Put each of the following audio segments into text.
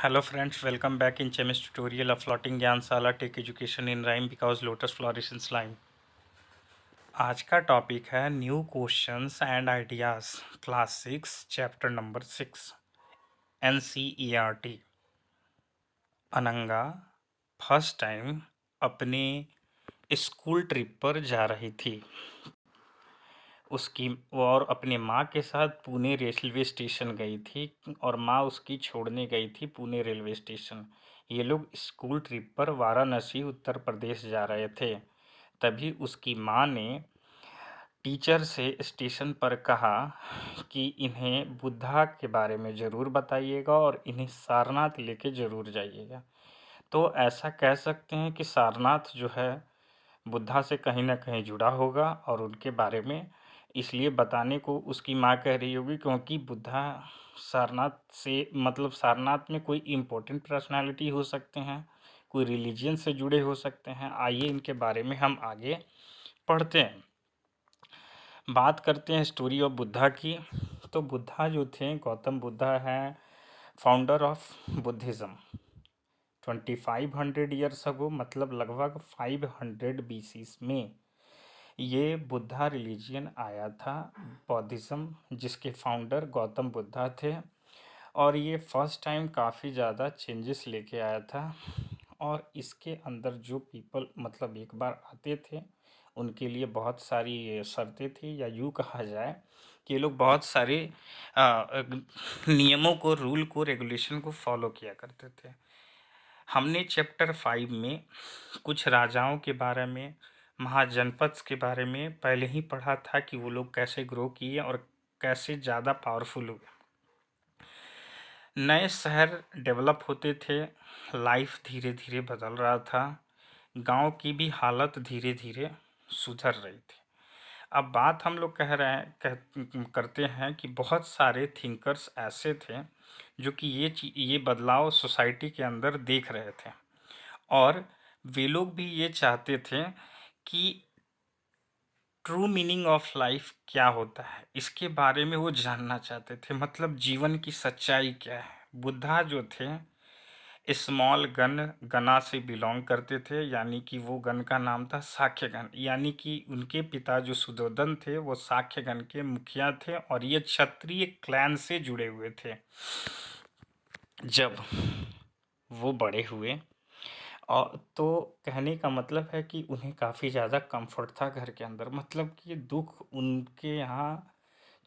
Hello friends, welcome back in chemist tutorial of floating Gyansala. Take education in rhyme because lotus flourish in slime. आज का topic है new questions and ideas class 6 chapter number 6 NCERT। Ananga first time अपने school trip पर जा रही थी। उसकी और अपने माँ के साथ पुणे रेलवे स्टेशन गई थी और माँ उसकी छोड़ने गई थी पुणे रेलवे स्टेशन। ये लोग स्कूल ट्रिप पर वाराणसी उत्तर प्रदेश जा रहे थे। तभी उसकी माँ ने टीचर से स्टेशन पर कहा कि इन्हें बुद्धा के बारे में ज़रूर बताइएगा और इन्हें सारनाथ लेके ज़रूर जाइएगा। तो ऐसा कह सकते हैं कि सारनाथ जो है बुद्धा से कहीं ना कहीं जुड़ा होगा और उनके बारे में इसलिए बताने को उसकी माँ कह रही होगी क्योंकि बुद्धा सारनाथ से मतलब सारनाथ में कोई इम्पोर्टेंट पर्सनालिटी हो सकते हैं, कोई रिलीजन से जुड़े हो सकते हैं। आइए इनके बारे में हम आगे पढ़ते हैं। बात करते हैं स्टोरी ऑफ बुद्धा की। तो बुद्धा जो थे, गौतम बुद्धा हैं founder of Buddhism 2500 years ago, मतलब लगभग 500 BC में ये बुद्धा रिलीजियन आया था, बौद्धिज़्म, जिसके फाउंडर गौतम बुद्धा थे। और ये फर्स्ट टाइम काफ़ी ज़्यादा चेंजेस लेके आया था। और इसके अंदर जो पीपल मतलब एक बार आते थे उनके लिए बहुत सारी शर्तें थी, या यूँ कहा जाए कि ये लोग बहुत सारे नियमों को, रूल को, रेगुलेशन को फॉलो किया करते थे। हमने चैप्टर 5 में कुछ राजाओं के बारे में, महाजनपद के बारे में पहले ही पढ़ा था कि वो लोग कैसे ग्रो किए और कैसे ज़्यादा पावरफुल हुए। नए शहर डेवलप होते थे, लाइफ धीरे धीरे बदल रहा था, गांव की भी हालत धीरे धीरे सुधर रही थी। अब बात हम लोग करते हैं कि बहुत सारे थिंकर्स ऐसे थे जो कि ये बदलाव सोसाइटी के अंदर देख रहे थे और वे लोग भी ये चाहते थे कि ट्रू मीनिंग ऑफ लाइफ क्या होता है, इसके बारे में वो जानना चाहते थे। मतलब जीवन की सच्चाई क्या है। बुद्धा जो थे स्मॉल गना से बिलोंग करते थे, यानी कि वो गण का नाम था साक्यगन, यानी कि उनके पिता जो सुदोधन थे वो साक्यगन के मुखिया थे और ये क्षत्रिय क्लैन से जुड़े हुए थे। जब वो बड़े हुए और तो कहने का मतलब है कि उन्हें काफ़ी ज़्यादा कंफर्ट था घर के अंदर, मतलब कि दुख उनके यहाँ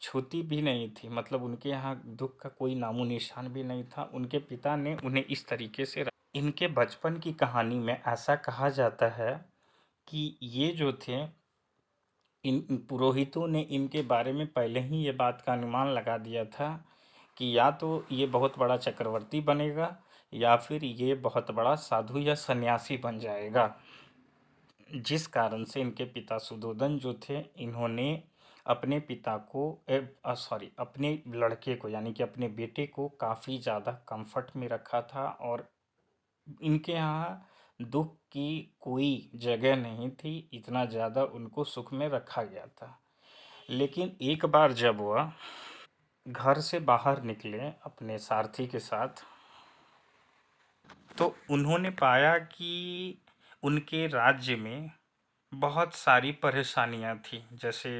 छूती भी नहीं थी, मतलब उनके यहाँ दुख का कोई नामो निशान भी नहीं था। उनके पिता ने उन्हें इस तरीके से इनके बचपन की कहानी में ऐसा कहा जाता है कि ये जो थे, इन पुरोहितों ने इनके बारे में पहले ही ये बात का अनुमान लगा दिया था कि या तो ये बहुत बड़ा चक्रवर्ती बनेगा या फिर ये बहुत बड़ा साधु या सन्यासी बन जाएगा। जिस कारण से इनके पिता सुदोधन जो थे, इन्होंने अपने पिता को अपने लड़के को यानी कि अपने बेटे को काफ़ी ज़्यादा कंफर्ट में रखा था और इनके यहाँ दुख की कोई जगह नहीं थी, इतना ज़्यादा उनको सुख में रखा गया था। लेकिन एक बार जब वह घर से बाहर निकले अपने सारथी के साथ, तो उन्होंने पाया कि उनके राज्य में बहुत सारी परेशानियां थी। जैसे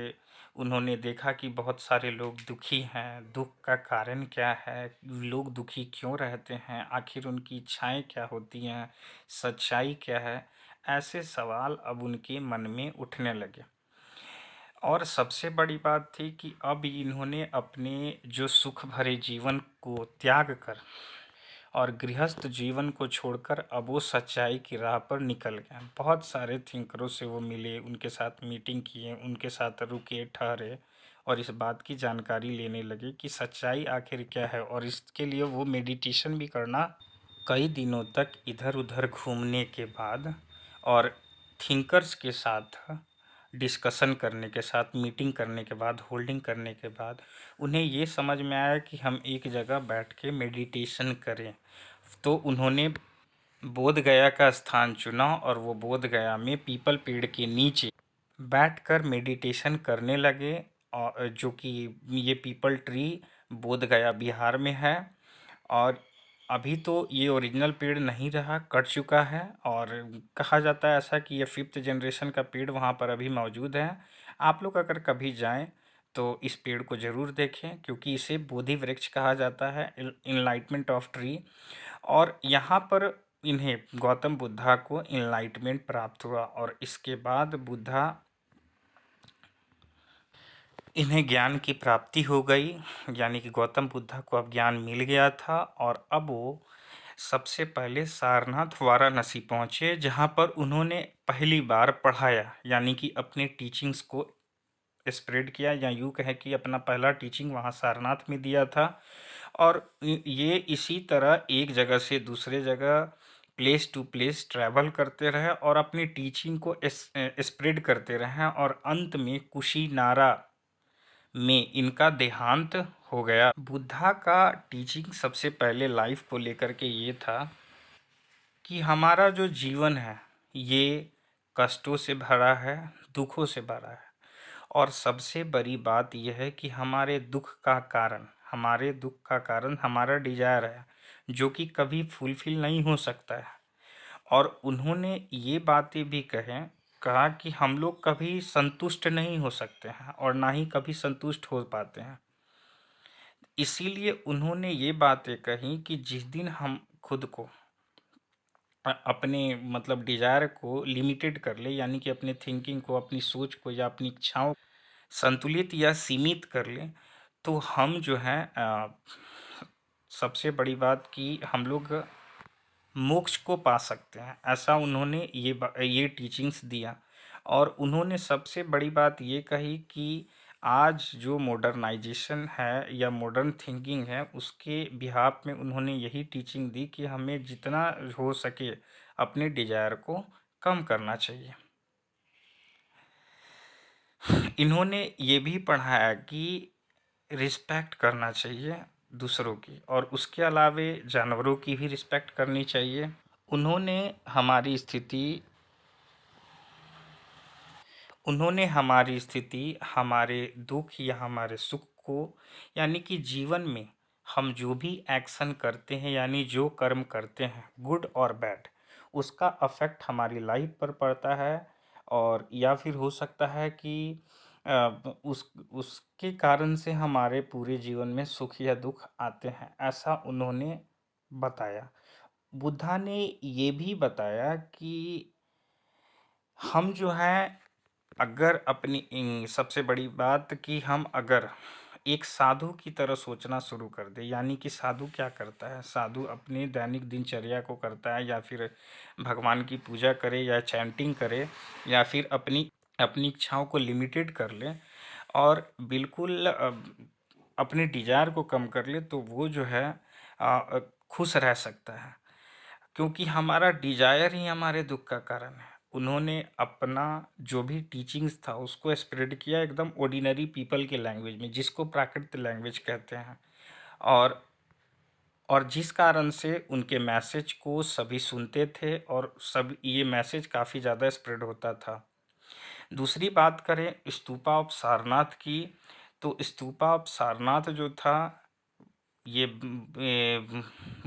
उन्होंने देखा कि बहुत सारे लोग दुखी हैं, दुख का कारण क्या है, लोग दुखी क्यों रहते हैं, आखिर उनकी इच्छाएं क्या होती हैं, सच्चाई क्या है। ऐसे सवाल अब उनके मन में उठने लगे। और सबसे बड़ी बात थी कि अब इन्होंने अपने जो सुख भरे जीवन को त्याग कर और गृहस्थ जीवन को छोड़कर अब वो सच्चाई की राह पर निकल गए। बहुत सारे थिंकरों से वो मिले, उनके साथ मीटिंग किए, उनके साथ रुके, ठहरे और इस बात की जानकारी लेने लगे कि सच्चाई आखिर क्या है। और इसके लिए वो मेडिटेशन भी करना, कई दिनों तक इधर उधर घूमने के बाद और थिंकर्स के साथ डिस्कशन करने के साथ, मीटिंग करने के बाद, होल्डिंग करने के बाद उन्हें ये समझ में आया कि हम एक जगह बैठ के मेडिटेशन करें। तो उन्होंने बोध गया का स्थान चुना और वो बोध गया में पीपल पेड़ के नीचे बैठकर मेडिटेशन करने लगे। और जो कि ये पीपल ट्री बोध गया बिहार में है। और अभी तो ये ओरिजिनल पेड़ नहीं रहा, कट चुका है। और कहा जाता है ऐसा कि ये 5th जनरेशन का पेड़ वहाँ पर अभी मौजूद है। आप लोग अगर कभी जाएं तो इस पेड़ को ज़रूर देखें, क्योंकि इसे बोधि वृक्ष कहा जाता है, इनलाइटमेंट ऑफ ट्री। और यहाँ पर इन्हें गौतम बुद्धा को इनलाइटमेंट प्राप्त हुआ, और इसके बाद बुद्धा इन्हें ज्ञान की प्राप्ति हो गई, यानी कि गौतम बुद्धा को अब ज्ञान मिल गया था। और अब वो सबसे पहले सारनाथ वाराणसी पहुँचे, जहाँ पर उन्होंने पहली बार पढ़ाया, यानी कि अपने टीचिंग्स को स्प्रेड किया, या यूँ कहें कि अपना पहला टीचिंग वहाँ सारनाथ में दिया था। और ये इसी तरह एक जगह से दूसरे जगह, प्लेस टू प्लेस ट्रैवल करते रहे और अपनी टीचिंग को स्प्रेड करते रहे, और अंत में कुशीनारा में इनका देहांत हो गया। बुद्धा का टीचिंग सबसे पहले लाइफ को लेकर के ये था कि हमारा जो जीवन है ये कष्टों से भरा है, दुखों से भरा है। और सबसे बड़ी बात यह है कि हमारे दुख का कारण हमारा डिजायर है, जो कि कभी फुलफिल नहीं हो सकता है। और उन्होंने ये बातें भी कहा कि हम लोग कभी संतुष्ट नहीं हो सकते हैं और ना ही कभी संतुष्ट हो पाते हैं। इसीलिए उन्होंने ये बातें कही कि जिस दिन हम खुद को अपने मतलब डिजायर को लिमिटेड कर ले, यानी कि अपने थिंकिंग को, अपनी सोच को या अपनी इच्छाओं संतुलित या सीमित कर ले, तो हम जो है सबसे बड़ी बात कि हम लोग मोक्ष को पा सकते हैं। ऐसा उन्होंने ये टीचिंग्स दिया। और उन्होंने सबसे बड़ी बात ये कही कि आज जो मॉडर्नाइजेशन है या मॉडर्न थिंकिंग है, उसके बिहाफ में उन्होंने यही टीचिंग दी कि हमें जितना हो सके अपने डिजायर को कम करना चाहिए। इन्होंने ये भी पढ़ाया कि रिस्पेक्ट करना चाहिए दूसरों की, और उसके अलावे जानवरों की भी रिस्पेक्ट करनी चाहिए। उन्होंने हमारी स्थिति हमारे दुख या हमारे सुख को, यानी कि जीवन में हम जो भी एक्शन करते हैं, यानी जो कर्म करते हैं, गुड और बैड, उसका अफेक्ट हमारी लाइफ पर पड़ता है। और या फिर हो सकता है कि उसके कारण से हमारे पूरे जीवन में सुख या दुख आते हैं, ऐसा उन्होंने बताया। बुद्धा ने ये भी बताया कि हम जो हैं, अगर सबसे बड़ी बात कि हम अगर एक साधु की तरह सोचना शुरू कर दे, यानी कि साधु क्या करता है, साधु अपने दैनिक दिनचर्या को करता है, या फिर भगवान की पूजा करे या चैंटिंग करे, या फिर अपनी अपनी इच्छाओं को लिमिटेड कर ले और बिल्कुल अपने डिजायर को कम कर ले, तो वो जो है खुश रह सकता है, क्योंकि हमारा डिजायर ही हमारे दुख का कारण है। उन्होंने अपना जो भी टीचिंग्स था उसको स्प्रेड किया एकदम ऑर्डिनरी पीपल के लैंग्वेज में, जिसको प्राकृत लैंग्वेज कहते हैं। और जिस कारण से उनके मैसेज को सभी सुनते थे, और सब ये मैसेज काफ़ी ज़्यादा स्प्रेड होता था। दूसरी बात करें स्तूपा ऑफ सारनाथ की, तो स्तूपा ऑफ सारनाथ जो था, ये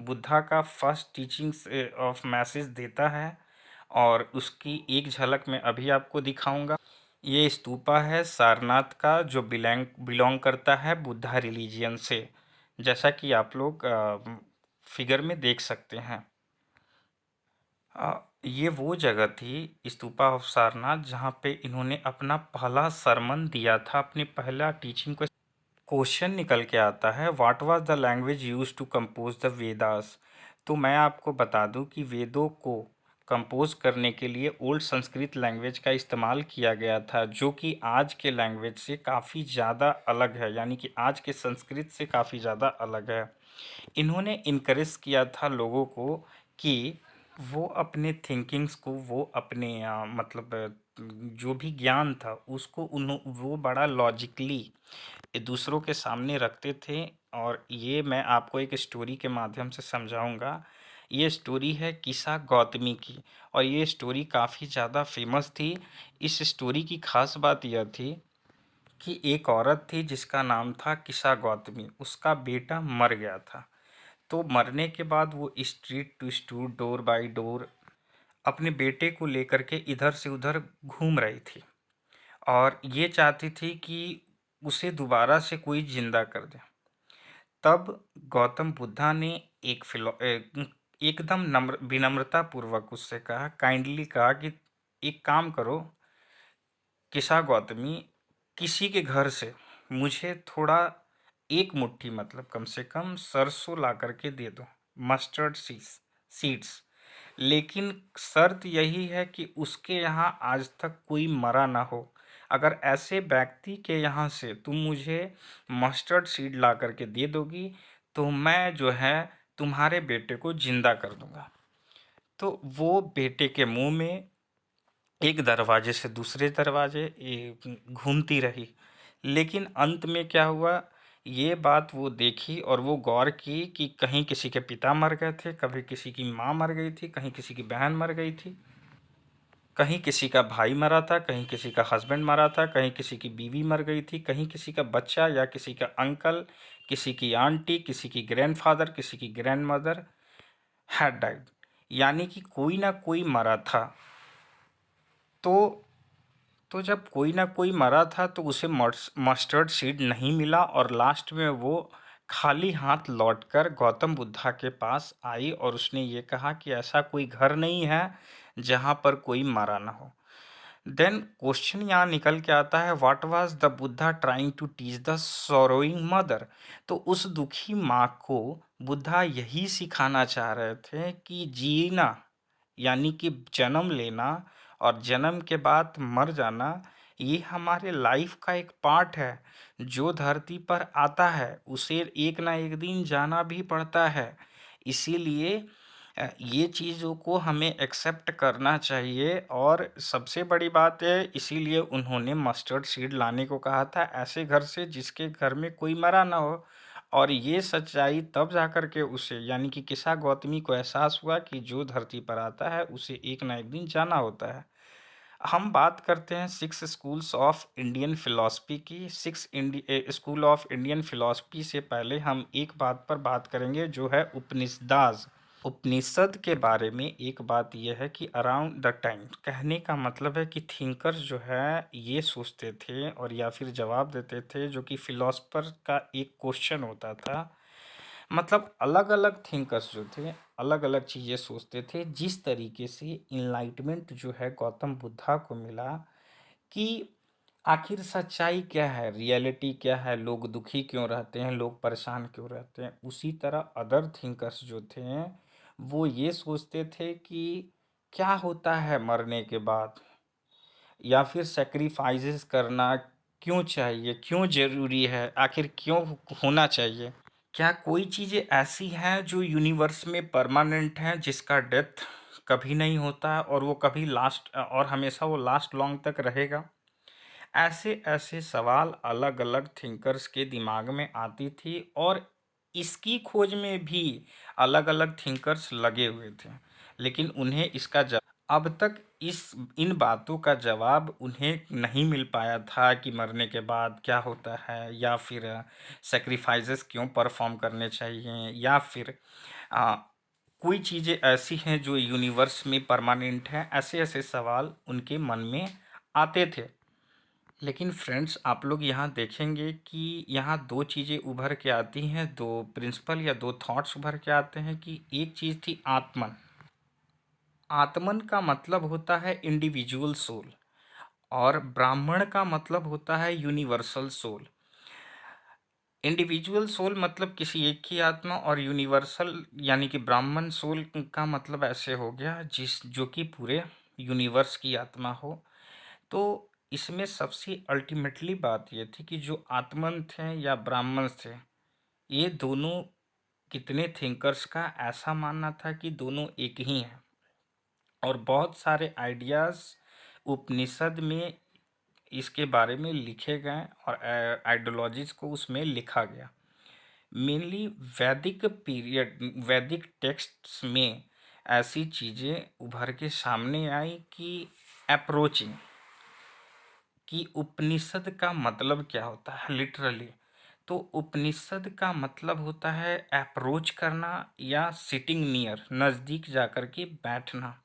बुद्धा का फर्स्ट टीचिंग्स ऑफ मैसेज देता है। और उसकी एक झलक मैं अभी आपको दिखाऊंगा। ये स्तूपा है सारनाथ का, जो बिलोंग करता है बुद्धा रिलीजियन से, जैसा कि आप लोग फिगर में देख सकते हैं। ये वो जगह थी, स्तूपा ऑफ सारनाथ, जहाँ पे इन्होंने अपना पहला सरमन दिया था, अपने पहला टीचिंग को। क्वेश्चन निकल के आता है, what was the language use to compose the Vedas. तो मैं आपको बता दूं कि वेदों को कंपोज करने के लिए ओल्ड संस्कृत लैंग्वेज का इस्तेमाल किया गया था, जो कि आज के लैंग्वेज से काफ़ी ज़्यादा अलग है, यानी कि आज के संस्कृत से काफ़ी ज़्यादा अलग है। इन्होंने इनकरेज किया था लोगों को कि वो अपने थिंकिंग्स को, वो अपने मतलब जो भी ज्ञान था उसको वो बड़ा लॉजिकली दूसरों के सामने रखते थे। और ये मैं आपको एक स्टोरी के माध्यम से समझाऊंगा। ये स्टोरी है किस्सा गौतमी की, और ये स्टोरी काफ़ी ज़्यादा फेमस थी। इस स्टोरी की खास बात यह थी कि एक औरत थी जिसका नाम था किस्सा गौतमी, उसका बेटा मर गया था। तो मरने के बाद वो street to street, door by door अपने बेटे को लेकर के इधर से उधर घूम रही थी और ये चाहती थी कि उसे दोबारा से कोई जिंदा कर दे। तब गौतम बुद्धा ने एकदम विनम्रता पूर्वक उससे कहा, काइंडली कहा कि एक काम करो किसा गौतमी, किसी के घर से मुझे थोड़ा एक मुट्ठी, मतलब कम से कम सरसों ला करके दे दो, मस्टर्ड सीड्स। लेकिन शर्त यही है कि उसके यहाँ आज तक कोई मरा ना हो। अगर ऐसे व्यक्ति के यहाँ से तुम मुझे मस्टर्ड सीड ला करके दे दोगी तो मैं जो है तुम्हारे बेटे को जिंदा कर दूंगा। तो वो बेटे के मुंह में एक दरवाजे से दूसरे दरवाजे घूमती रही। लेकिन अंत में क्या हुआ, ये बात वो देखी और वो गौर की कि कहीं किसी के पिता मर गए थे, कभी किसी की माँ मर गई थी, कहीं किसी की बहन मर गई थी, कहीं किसी का भाई मरा था, कहीं किसी का हस्बैंड मरा था, कहीं किसी की बीवी मर गई थी, कहीं किसी का बच्चा या किसी का अंकल, किसी की आंटी, किसी की ग्रैंडफादर, किसी की ग्रैंडमदर हैड डाइड। यानी कि कोई ना कोई मरा था। तो जब कोई ना कोई मरा था तो उसे मस्टर्ड सीड नहीं मिला और लास्ट में वो खाली हाथ लौटकर गौतम बुद्धा के पास आई और उसने ये कहा कि ऐसा कोई घर नहीं है जहाँ पर कोई मरा ना हो। देन क्वेश्चन यहाँ निकल के आता है, what was the Buddha trying to teach the sorrowing mother. तो उस दुखी माँ को बुद्धा यही सिखाना चाह रहे थे कि जीना, यानी कि जन्म लेना और जन्म के बाद मर जाना, ये हमारे लाइफ का एक पार्ट है। जो धरती पर आता है उसे एक ना एक दिन जाना भी पड़ता है। इसीलिए ये चीज़ों को हमें एक्सेप्ट करना चाहिए। और सबसे बड़ी बात है, इसीलिए उन्होंने मस्टर्ड सीड लाने को कहा था ऐसे घर से जिसके घर में कोई मरा ना हो। और ये सच्चाई तब जाकर के उसे, यानी कि किस्सा गौतमी को एहसास हुआ कि जो धरती पर आता है उसे एक ना एक दिन जाना होता है। हम बात करते हैं six schools of Indian philosophy की। स्कूल ऑफ इंडियन फिलॉसफी से पहले हम एक बात पर बात करेंगे जो है उपनिषदास। उपनिषद के बारे में एक बात यह है कि अराउंड द टाइम, कहने का मतलब है कि थिंकर्स जो है ये सोचते थे और या फिर जवाब देते थे जो कि फिलोसफर का एक क्वेश्चन होता था। मतलब अलग अलग थिंकर्स जो थे अलग अलग चीज़ें सोचते थे। जिस तरीके से इनलाइटमेंट जो है गौतम बुद्धा को मिला कि आखिर सच्चाई क्या है, रियलिटी क्या है, लोग दुखी क्यों रहते हैं, लोग परेशान क्यों रहते हैं, उसी तरह अदर थिंकर्स जो थे वो ये सोचते थे कि क्या होता है मरने के बाद, या फिर सेक्रीफाइसेस करना क्यों चाहिए, क्यों ज़रूरी है, आखिर क्यों होना चाहिए। क्या कोई चीज़ें ऐसी हैं जो यूनिवर्स में परमानेंट हैं जिसका डेथ कभी नहीं होता है और वो कभी लास्ट और हमेशा वो लास्ट लॉन्ग तक रहेगा। ऐसे ऐसे सवाल अलग अलग थिंकर्स के दिमाग में आती थी और इसकी खोज में भी अलग अलग थिंकर्स लगे हुए थे। लेकिन उन्हें इसका अब तक इन बातों का जवाब उन्हें नहीं मिल पाया था कि मरने के बाद क्या होता है, या फिर सेक्रीफाइसेस क्यों परफॉर्म करने चाहिए, या फिर आ, कोई चीज़ें ऐसी हैं जो यूनिवर्स में परमानेंट हैं। ऐसे ऐसे सवाल उनके मन में आते थे। लेकिन फ्रेंड्स, आप लोग यहाँ देखेंगे कि यहाँ दो चीज़ें उभर के आती हैं, दो प्रिंसिपल या दो थॉट्स उभर के आते हैं कि एक चीज़ थी आत्मन। आत्मन का मतलब होता है इंडिविजुअल सोल और ब्राह्मण का मतलब होता है यूनिवर्सल सोल। इंडिविजुअल सोल मतलब किसी एक की आत्मा, और यूनिवर्सल यानी कि ब्राह्मण सोल का मतलब ऐसे हो गया जो कि पूरे यूनिवर्स की आत्मा हो। तो इसमें सबसे अल्टीमेटली बात ये थी कि जो आत्मन थे या ब्राह्मण थे, ये दोनों कितने थिंकर्स का ऐसा मानना था कि दोनों एक ही हैं। और बहुत सारे आइडियाज़ उपनिषद में इसके बारे में लिखे गए और आइडियोलॉजीज़ को उसमें लिखा गया। मेनली वैदिक टेक्स्ट्स में ऐसी चीज़ें उभर के सामने आई कि अप्रोचिंग कि उपनिषद का मतलब क्या होता है लिटरली। तो उपनिषद का मतलब होता है अप्रोच करना या सिटिंग नियर, नज़दीक जाकर के बैठना,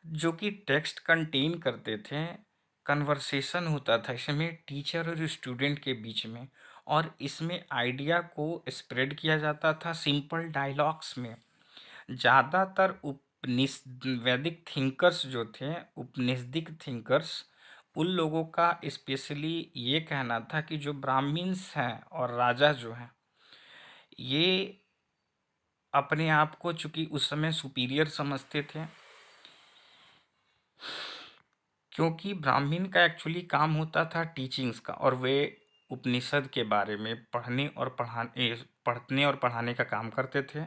जो कि टेक्स्ट कंटेन करते थे। कन्वर्सेशन होता था इसमें टीचर और स्टूडेंट के बीच में, और इसमें आइडिया को स्प्रेड किया जाता था सिंपल डायलॉग्स में। ज़्यादातर उपनिष वैदिक थिंकर्स जो थे, उपनिषदिक थिंकर्स, उन लोगों का स्पेशली ये कहना था कि जो ब्राह्मण्स हैं और राजा जो हैं, ये अपने आप को चूंकि उस समय सुपीरियर समझते थे, क्योंकि ब्राह्मण का एक्चुअली काम होता था टीचिंग्स का, और वे उपनिषद के बारे में पढ़ने और पढ़ाने का काम करते थे।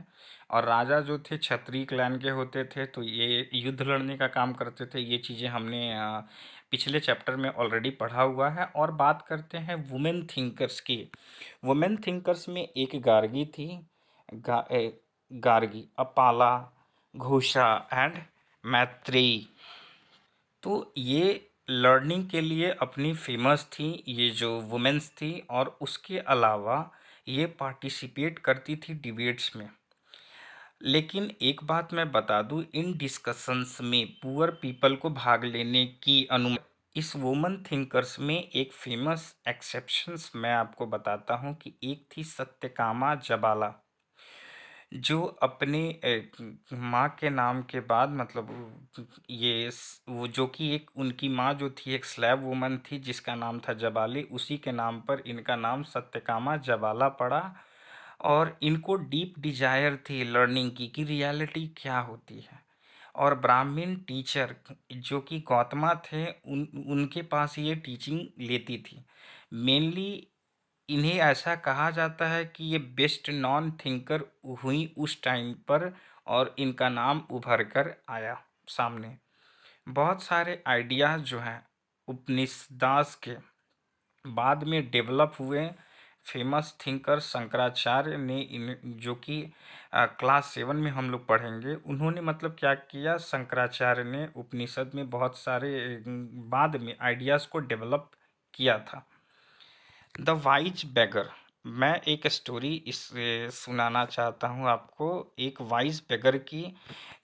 और राजा जो थे क्षत्रिय क्लैन के होते थे, तो ये युद्ध लड़ने का काम करते थे। ये चीज़ें हमने पिछले चैप्टर में ऑलरेडी पढ़ा हुआ है। और बात करते हैं वुमेन थिंकर्स की। वुमेन थिंकर्स में एक गार्गी थी, गार्गी, अपाला, घोषा एंड मैत्रेयी। तो ये लर्निंग के लिए अपनी फेमस थी, ये जो वुमेन्स थी, और उसके अलावा ये पार्टिसिपेट करती थी डिबेट्स में। लेकिन एक बात मैं बता दूं, इन डिस्कशंस में पुअर पीपल को भाग लेने की अनुमति। इस वुमन थिंकर्स में एक फेमस एक्सेप्शंस मैं आपको बताता हूं कि एक थी सत्यकामा जबाला, जो अपने माँ के नाम के बाद, मतलब वो जो कि एक उनकी माँ जो थी एक स्लैव वुमन थी जिसका नाम था जबाली, उसी के नाम पर इनका नाम सत्यकामा जबाला पड़ा। और इनको डीप डिजायर थी लर्निंग की कि रियलिटी क्या होती है। और ब्राह्मण टीचर जो कि गौतमा थे, उनके पास ये टीचिंग लेती थी मेनली। इन्हें ऐसा कहा जाता है कि ये बेस्ट नॉन थिंकर हुई उस टाइम पर, और इनका नाम उभर कर आया सामने। बहुत सारे आइडियाज़ जो हैं उपनिषदास के बाद में डेवलप हुए। फेमस थिंकर शंकराचार्य ने इन जो कि क्लास 7 में हम लोग पढ़ेंगे, उन्होंने मतलब क्या किया, शंकराचार्य ने उपनिषद में बहुत सारे बाद में आइडियाज़ को डेवलप किया था। द वाइज बेगर, मैं एक स्टोरी इससे सुनाना चाहता हूँ आपको, एक वाइज बेगर की,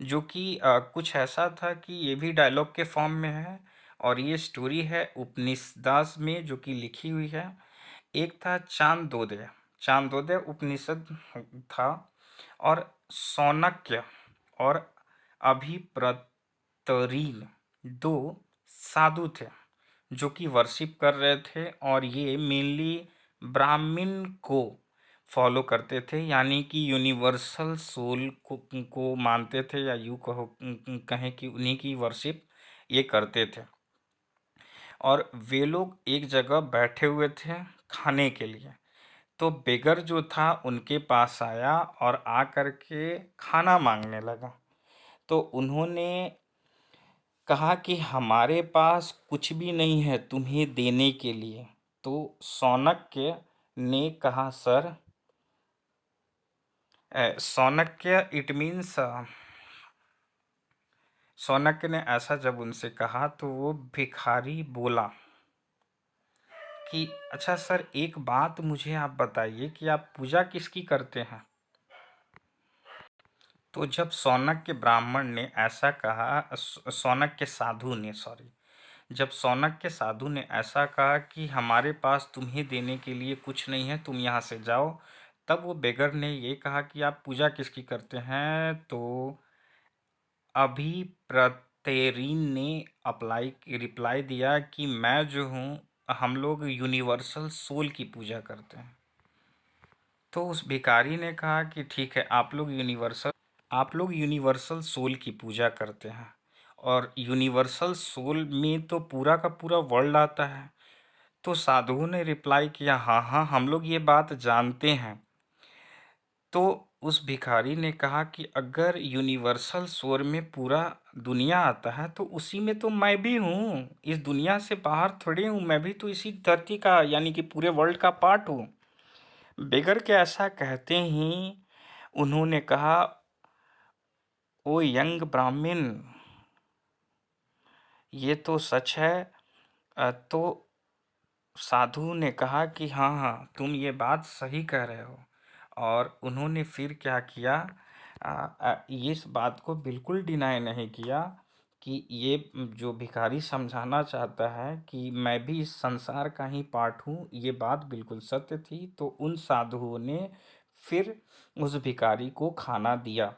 जो कि कुछ ऐसा था कि ये भी डायलॉग के फॉर्म में है। और ये स्टोरी है उपनिषदास में जो कि लिखी हुई है। एक था चांदोदय, चांदोदय उपनिषद था। और सौनक्य और अभिप्रतरीन दो साधु थे जो कि वर्शिप कर रहे थे, और ये मेनली ब्राह्मण को फॉलो करते थे, यानी कि यूनिवर्सल सोल को मानते थे, या यूँ कहें कि उन्हीं की वर्शिप ये करते थे। और वे लोग एक जगह बैठे हुए थे खाने के लिए। तो बेगर जो था उनके पास आया और आ कर के खाना मांगने लगा। तो उन्होंने कहा कि हमारे पास कुछ भी नहीं है तुम्हें देने के लिए। तो सौनक्य ने कहा, सर, सौनक्य इट मीन्स, सौनक्य ने ऐसा जब उनसे कहा तो वो भिखारी बोला कि अच्छा सर, एक बात मुझे आप बताइए कि आप पूजा किसकी करते हैं। तो जब सौनक्य ब्राह्मण ने ऐसा कहा, सौनक्य साधु ने, सॉरी, जब सौनक्य साधु ने ऐसा कहा कि हमारे पास तुम्हें देने के लिए कुछ नहीं है, तुम यहाँ से जाओ, तब वो बेगर ने ये कहा कि आप पूजा किसकी करते हैं। तो अभी प्रतेरीन ने रिप्लाई दिया कि मैं जो हूँ, हम लोग यूनिवर्सल सोल की पूजा करते हैं। तो उस भिखारी ने कहा कि ठीक है, आप लोग यूनिवर्सल सोल की पूजा करते हैं, और यूनिवर्सल सोल में तो पूरा का पूरा वर्ल्ड आता है। तो साधुओं ने रिप्लाई किया, हाँ हाँ, हम लोग ये बात जानते हैं। तो उस भिखारी ने कहा कि अगर यूनिवर्सल सोल में पूरा दुनिया आता है तो उसी में तो मैं भी हूँ, इस दुनिया से बाहर थोड़ी हूँ, मैं भी तो इसी धरती का यानी कि पूरे वर्ल्ड का पार्ट हूँ। बेगर के ऐसा कहते ही उन्होंने कहा, ओ यंग ब्राह्मण, ये तो सच है। तो साधु ने कहा कि हाँ हाँ, तुम ये बात सही कह रहे हो। और उन्होंने फिर क्या किया, इस बात को बिल्कुल डिनाई नहीं किया कि ये जो भिखारी समझाना चाहता है कि मैं भी इस संसार का ही पार्ट हूँ, ये बात बिल्कुल सत्य थी। तो उन साधुओं ने फिर उस भिखारी को खाना दिया।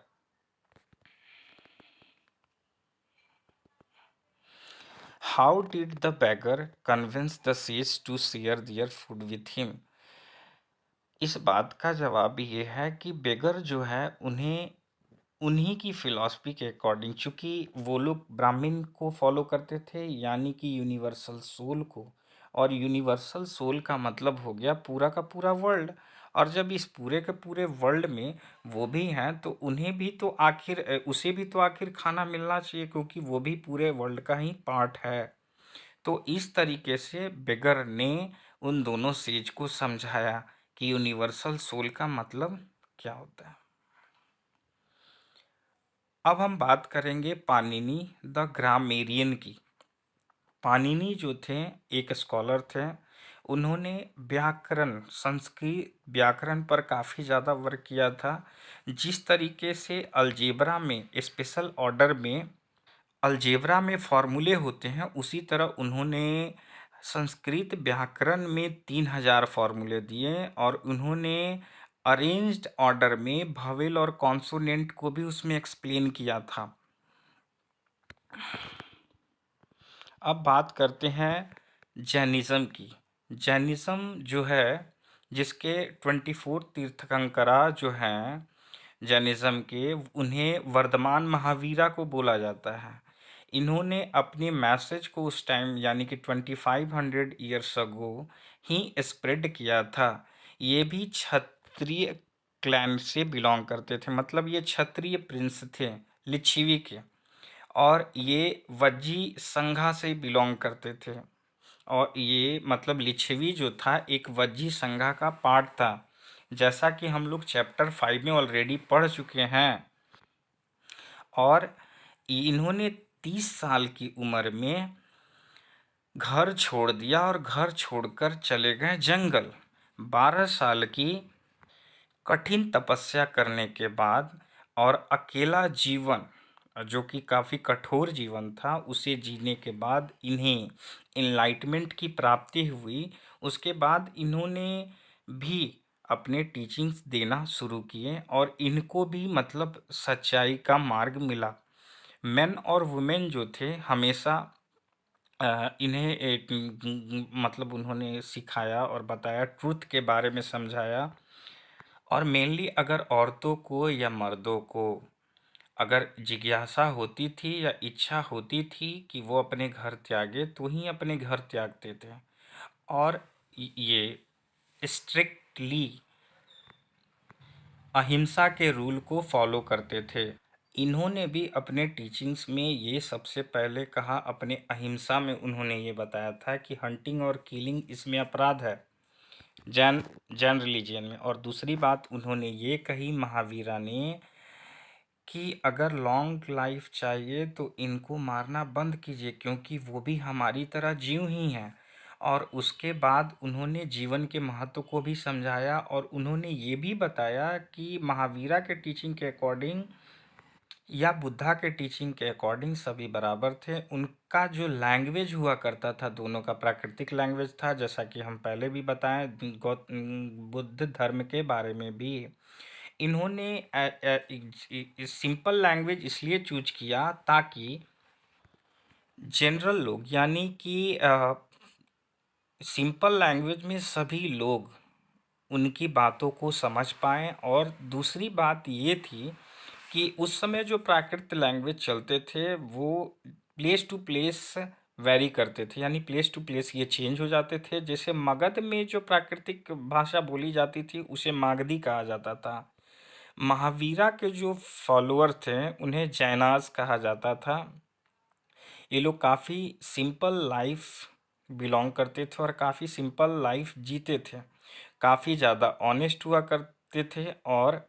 How did the beggar convince the sage to share their food with him? इस बात का जवाब ये है कि बेगर जो है उन्हें उन्हीं की फिलॉसफी के अकॉर्डिंग, चूंकि वो लोग ब्राह्मण को फॉलो करते थे, यानी कि यूनिवर्सल सोल को। और यूनिवर्सल सोल का मतलब हो गया पूरा का पूरा वर्ल्ड। और जब इस पूरे के पूरे वर्ल्ड में वो भी हैं, तो उन्हें भी तो आखिर उसे भी तो आखिर खाना मिलना चाहिए, क्योंकि वो भी पूरे वर्ल्ड का ही पार्ट है। तो इस तरीके से बेगर ने उन दोनों सेज को समझाया कि यूनिवर्सल सोल का मतलब क्या होता है। अब हम बात करेंगे पाणिनि द ग्रामेरियन की। पाणिनि जो थे, एक स्कॉलर थे। उन्होंने व्याकरण, संस्कृत व्याकरण पर काफ़ी ज़्यादा वर्क किया था। जिस तरीके से अलजेब्रा में, स्पेशल ऑर्डर में अलजेब्रा में फॉर्मूले होते हैं, उसी तरह उन्होंने संस्कृत व्याकरण में 3000 फॉर्मूले दिए। और उन्होंने अरेंज्ड ऑर्डर में भवेल और कॉन्सोनेंट को भी उसमें एक्सप्लेन किया था। अब बात करते हैं जैनिज़्म की। जैनिज़्म जो है, जिसके 24 तीर्थंकरा जो हैं जैनिज़्म के, उन्हें वर्धमान महावीरा को बोला जाता है। इन्होंने अपने मैसेज को उस टाइम, यानी कि 2500 ईयर्स अगो ही स्प्रेड किया था। ये भी क्षत्रिय क्लैन से बिलोंग करते थे, मतलब ये क्षत्रिय प्रिंस थे, लिच्छवी के। और ये वज्जी संघा से बिलोंग करते थे। और ये मतलब लिच्छवी जो था एक वज्जी संघा का पार्ट था, जैसा कि हम लोग चैप्टर 5 में ऑलरेडी पढ़ चुके हैं। और इन्होंने 30 साल की उम्र में घर छोड़ दिया और घर छोड़कर चले गए जंगल। 12 साल की कठिन तपस्या करने के बाद और अकेला जीवन, जो कि काफ़ी कठोर जीवन था, उसे जीने के बाद इन्हें इनलाइटमेंट की प्राप्ति हुई। उसके बाद इन्होंने भी अपने टीचिंग्स देना शुरू किए और इनको भी मतलब सच्चाई का मार्ग मिला। मेन और वुमेन जो थे हमेशा इन्हें मतलब उन्होंने सिखाया और बताया, ट्रुथ के बारे में समझाया। और मेनली अगर औरतों को या मर्दों को अगर जिज्ञासा होती थी या इच्छा होती थी कि वो अपने घर त्यागे, तो ही अपने घर त्यागते थे। और ये स्ट्रिक्टली अहिंसा के रूल को फॉलो करते थे। इन्होंने भी अपने टीचिंग्स में ये सबसे पहले कहा, अपने अहिंसा में उन्होंने ये बताया था कि हंटिंग और किलिंग इसमें अपराध है, जैन जैन रिलीजियन में। और दूसरी बात उन्होंने ये कही, महावीरा ने, कि अगर लॉन्ग लाइफ चाहिए तो इनको मारना बंद कीजिए, क्योंकि वो भी हमारी तरह जीव ही हैं। और उसके बाद उन्होंने जीवन के महत्व को भी समझाया। और उन्होंने ये भी बताया कि महावीरा के टीचिंग के अकॉर्डिंग या बुद्धा के टीचिंग के अकॉर्डिंग सभी बराबर थे। उनका जो लैंग्वेज हुआ करता था, दोनों का प्राकृतिक लैंग्वेज था, जैसा कि हम पहले भी बताएं बुद्ध धर्म के बारे में भी। इन्होंने सिंपल लैंग्वेज इसलिए चूज किया ताकि जनरल लोग, यानी कि सिंपल लैंग्वेज में सभी लोग उनकी बातों को समझ पाएँ। और दूसरी बात ये थी कि उस समय जो प्राकृत लैंग्वेज चलते थे वो प्लेस टू प्लेस वैरी करते थे, यानी प्लेस टू प्लेस ये चेंज हो जाते थे। जैसे मगध में जो प्राकृतिक भाषा बोली जाती थी उसे मागधी कहा जाता था। महावीरा के जो फॉलोअर थे उन्हें जैनाज कहा जाता था। ये लोग काफ़ी सिंपल लाइफ बिलोंग करते थे और काफ़ी सिंपल लाइफ जीते थे, काफ़ी ज़्यादा ऑनेस्ट हुआ करते थे। और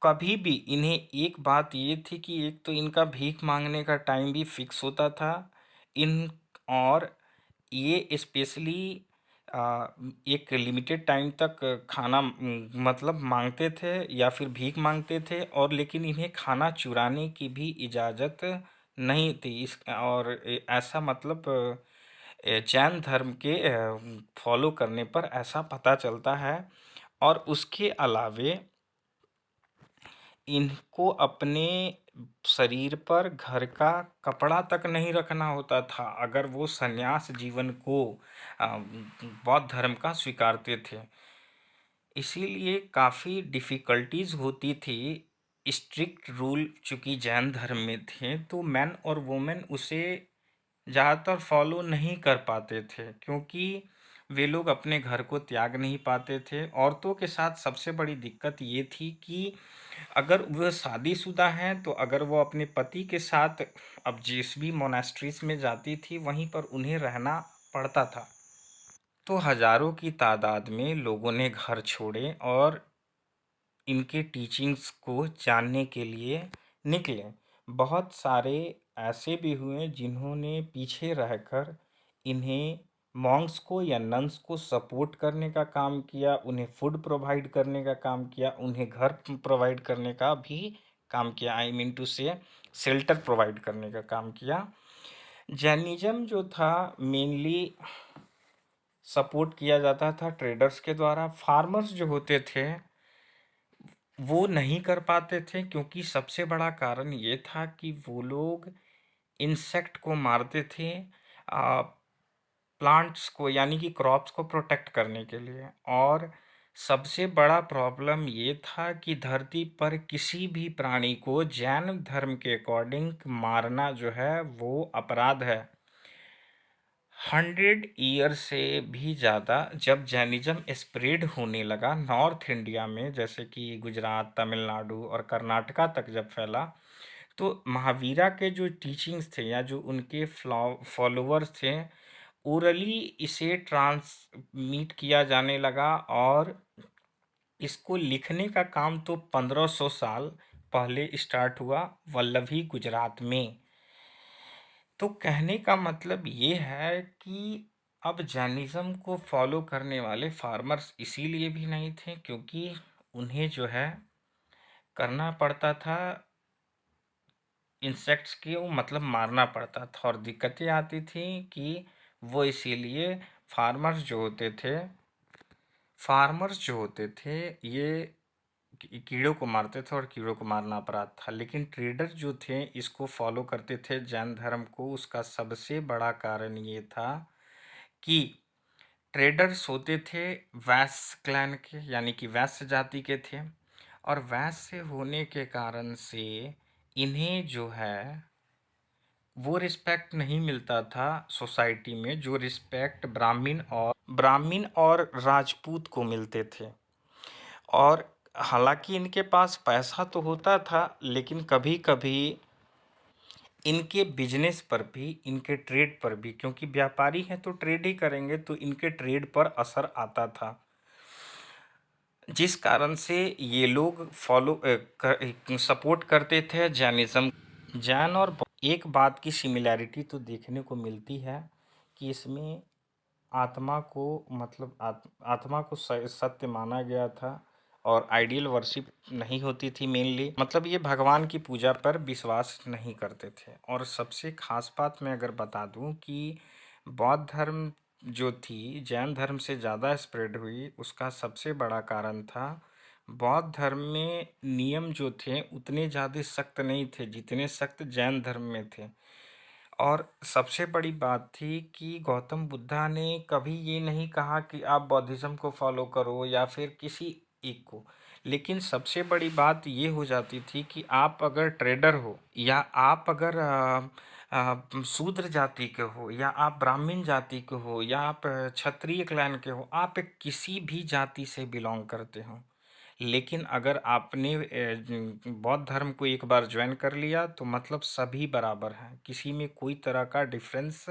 कभी भी इन्हें एक बात ये थी कि एक तो इनका भीख मांगने का टाइम भी फिक्स होता था। इन और ये स्पेशली एक लिमिटेड टाइम तक खाना मतलब माँगते थे या फिर भीख माँगते थे, और लेकिन इन्हें खाना चुराने की भी इजाज़त नहीं थी। इस और ऐसा मतलब जैन धर्म के फॉलो करने पर ऐसा पता चलता है। और उसके अलावे इनको अपने शरीर पर घर का कपड़ा तक नहीं रखना होता था, अगर वो संन्यास जीवन को बौद्ध धर्म का स्वीकारते थे। इसीलिए काफ़ी डिफ़िकल्टीज़ होती थी। स्ट्रिक्ट रूल चूँकि जैन धर्म में थे, तो मैन और वुमेन उसे ज़्यादातर फॉलो नहीं कर पाते थे, क्योंकि वे लोग अपने घर को त्याग नहीं पाते थे। औरतों के साथ सबसे बड़ी दिक्कत ये थी कि अगर वह शादीशुदा हैं, तो अगर वो अपने पति के साथ अब जिस भी मोनास्ट्रीज में जाती थी, वहीं पर उन्हें रहना पड़ता था। तो हजारों की तादाद में लोगों ने घर छोड़े और इनके टीचिंग्स को जानने के लिए निकले। बहुत सारे ऐसे भी हुए जिन्होंने पीछे रहकर इन्हें मॉन्क्स को या नन्स को सपोर्ट करने का काम किया, उन्हें फूड प्रोवाइड करने का काम किया, उन्हें घर प्रोवाइड करने का भी काम किया, आई मीन टू से शेल्टर प्रोवाइड करने का काम किया। जैनिज़्म जो था मेनली सपोर्ट किया जाता था ट्रेडर्स के द्वारा। फार्मर्स जो होते थे वो नहीं कर पाते थे, क्योंकि सबसे बड़ा कारण ये था कि वो लोग इंसेक्ट को मारते थे प्लांट्स को, यानी कि क्रॉप्स को प्रोटेक्ट करने के लिए। और सबसे बड़ा प्रॉब्लम ये था कि धरती पर किसी भी प्राणी को जैन धर्म के अकॉर्डिंग मारना जो है वो अपराध है। 100 ईयर से भी ज़्यादा जब जैनिज़्म स्प्रेड होने लगा नॉर्थ इंडिया में, जैसे कि गुजरात, तमिलनाडु और कर्नाटका तक जब फैला, तो महावीरा के जो टीचिंग्स थे या जो उनके फॉलोअर्स थे, ओरली इसे ट्रांसमिट किया जाने लगा। और इसको लिखने का काम तो 1500 साल पहले स्टार्ट हुआ वल्लभी गुजरात में। तो कहने का मतलब ये है कि अब जैनिज़्म को फॉलो करने वाले फार्मर्स इसीलिए भी नहीं थे, क्योंकि उन्हें जो है करना पड़ता था इंसेक्ट्स के, वो मतलब मारना पड़ता था, और दिक्कतें आती थी कि वो इसीलिए फार्मर्स जो होते थे ये कीड़ों को मारते थे, और कीड़ों को मारना अपराध था। लेकिन ट्रेडर जो थे इसको फॉलो करते थे जैन धर्म को। उसका सबसे बड़ा कारण ये था कि ट्रेडर्स होते थे वैश्य क्लैन के, यानी कि वैश्य जाति के थे, और वैश्य होने के कारण से इन्हें जो है वो रिस्पेक्ट नहीं मिलता था सोसाइटी में, जो रिस्पेक्ट ब्राह्मण और राजपूत को मिलते थे। और हालांकि इनके पास पैसा तो होता था, लेकिन कभी कभी इनके बिजनेस पर भी, इनके ट्रेड पर भी, क्योंकि व्यापारी हैं तो ट्रेड ही करेंगे, तो इनके ट्रेड पर असर आता था, जिस कारण से ये लोग सपोर्ट करते थे जैनिज़्म। जैन और एक बात की सिमिलैरिटी तो देखने को मिलती है कि इसमें आत्मा को मतलब आत्मा को सत्य माना गया था, और आइडियल वर्शिप नहीं होती थी मेनली, मतलब ये भगवान की पूजा पर विश्वास नहीं करते थे। और सबसे खास बात मैं अगर बता दूं कि बौद्ध धर्म जो थी जैन धर्म से ज़्यादा स्प्रेड हुई, उसका सबसे बड़ा कारण था बौद्ध धर्म में नियम जो थे उतने ज़्यादा सख्त नहीं थे जितने सख्त जैन धर्म में थे। और सबसे बड़ी बात थी कि गौतम बुद्धा ने कभी ये नहीं कहा कि आप बौद्धिज्म को फॉलो करो या फिर किसी एक को। लेकिन सबसे बड़ी बात ये हो जाती थी कि आप अगर ट्रेडर हो, या आप अगर शूद्र जाति के हो, या आप ब्राह्मण जाति के हो, या आप क्षत्रिय क्लैन के हो, आप किसी भी जाति से बिलोंग करते हो, लेकिन अगर आपने बौद्ध धर्म को एक बार ज्वाइन कर लिया तो मतलब सभी बराबर हैं, किसी में कोई तरह का डिफरेंस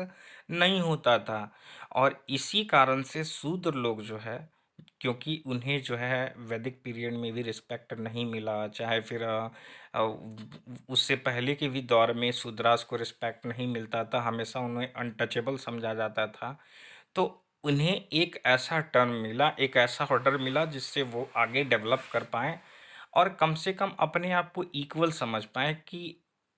नहीं होता था। और इसी कारण से शूद्र लोग जो है क्योंकि उन्हें जो है वैदिक पीरियड में भी रिस्पेक्ट नहीं मिला, चाहे फिर उससे पहले के भी दौर में शूद्रास को रिस्पेक्ट नहीं मिलता था, हमेशा उन्हें अनटचेबल समझा जाता था। तो उन्हें एक ऐसा टर्म मिला, एक ऐसा ऑर्डर मिला जिससे वो आगे डेवलप कर पाएँ और कम से कम अपने आप को इक्वल समझ पाएँ कि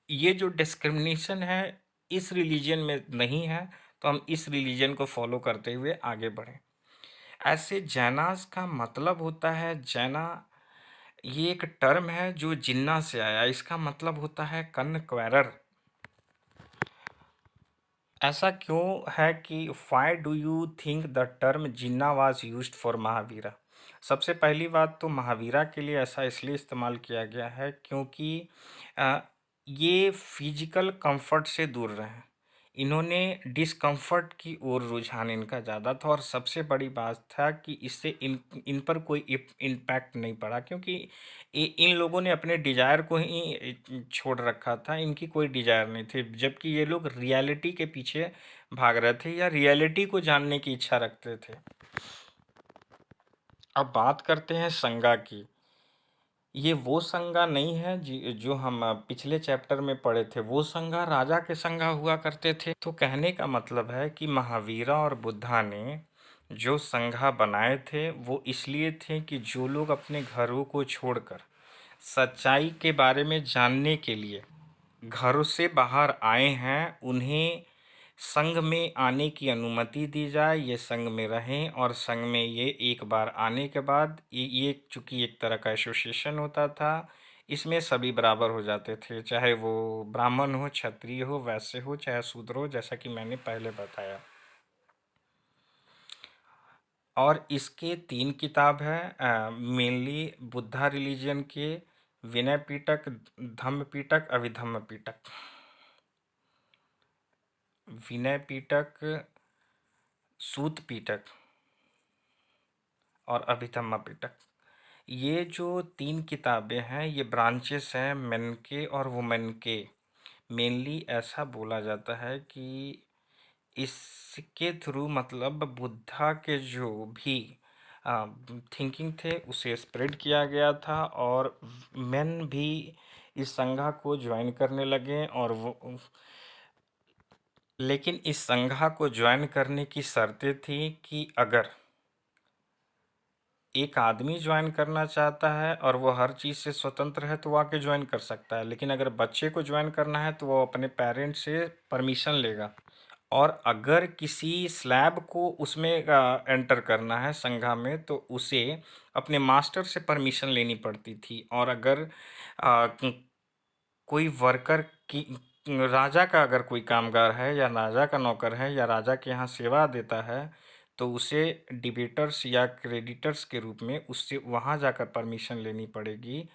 ये जो डिस्क्रिमिनेशन है इस रिलीजन में नहीं है, तो हम इस रिलीजन को फॉलो करते हुए आगे बढ़ें। ऐसे जैनास का मतलब होता है जैना, ये एक टर्म है जो जिन्ना से आया, इसका मतलब होता है कन्क्वेरर। ऐसा क्यों है कि why do you think the term Jinnah was used for Mahavira? सबसे पहली बात तो महावीरा के लिए ऐसा इसलिए इस्तेमाल किया गया है क्योंकि अ, ये फिजिकल कंफर्ट से दूर रहे। इन्होंने डिस्कम्फर्ट की ओर रुझान इनका ज़्यादा था और सबसे बड़ी बात था कि इससे इन पर कोई इम्पैक्ट नहीं पड़ा, क्योंकि इन लोगों ने अपने डिजायर को ही छोड़ रखा था, इनकी कोई डिजायर नहीं थी, जबकि ये लोग रियलिटी के पीछे भाग रहे थे या रियलिटी को जानने की इच्छा रखते थे। अब बात करते हैं संगा की। ये वो संगा नहीं है जो हम पिछले चैप्टर में पढ़े थे, वो संगा राजा के संगा हुआ करते थे। तो कहने का मतलब है कि महावीरा और बुद्धा ने जो संघा बनाए थे वो इसलिए थे कि जो लोग अपने घरों को छोड़कर सच्चाई के बारे में जानने के लिए घरों से बाहर आए हैं, उन्हें संघ में आने की अनुमति दी जाए, ये संघ में रहें और संघ में ये एक बार आने के बाद ये चूँकि एक तरह का एसोसिएशन होता था, इसमें सभी बराबर हो जाते थे, चाहे वो ब्राह्मण हो, क्षत्रिय हो, वैश्य हो, चाहे शूद्र हो, जैसा कि मैंने पहले बताया। और इसके 3 किताब हैं, मेनली बुद्धा रिलीजन के, विनय पिटक, धम्म पिटक, अभिधम्म पिटक। विनय पिटक, सूत पिटक और अभिधम्म पिटक। ये जो 3 किताबें हैं ये ब्रांचेस हैं मेन के और वुमेन के। मेनली ऐसा बोला जाता है कि इसके थ्रू मतलब बुद्धा के जो भी थिंकिंग थे उसे स्प्रेड किया गया था और मेन भी इस संघा को ज्वाइन करने लगे और वो, लेकिन इस संघा को ज्वाइन करने की शर्तें थी कि अगर एक आदमी ज्वाइन करना चाहता है और वो हर चीज़ से स्वतंत्र है तो वो आके ज्वाइन कर सकता है, लेकिन अगर बच्चे को ज्वाइन करना है तो वो अपने पेरेंट्स से परमिशन लेगा। और अगर किसी स्लैब को उसमें एंटर करना है संघा में तो उसे अपने मास्टर से परमिशन लेनी पड़ती थी। और अगर कोई वर्कर की, राजा का अगर कोई कामगार है या राजा का नौकर है या राजा के यहाँ सेवा देता है तो उसे डिबेटर्स या क्रेडिटर्स के रूप में उससे वहाँ जाकर परमिशन लेनी पड़ेगी।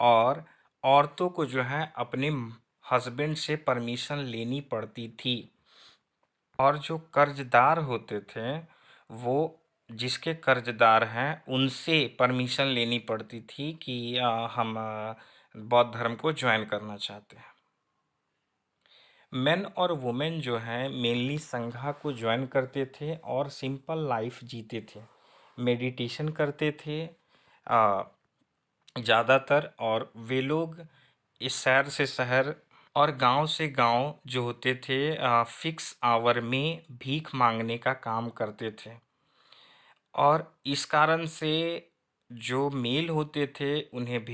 और औरतों को जो है अपने हस्बैंड से परमिशन लेनी पड़ती थी। और जो कर्जदार होते थे वो जिसके कर्जदार हैं उनसे परमिशन लेनी पड़ती थी कि हम बौद्ध धर्म को ज्वाइन करना चाहते हैं। मेन और वुमेन जो हैं मेनली संघा को ज्वाइन करते थे और सिंपल लाइफ जीते थे, मेडिटेशन करते थे ज़्यादातर। और वे लोग इस शहर से शहर और गांव से गांव जो होते थे फिक्स आवर में भीख मांगने का काम करते थे। और इस कारण से जो मेल होते थे उन्हें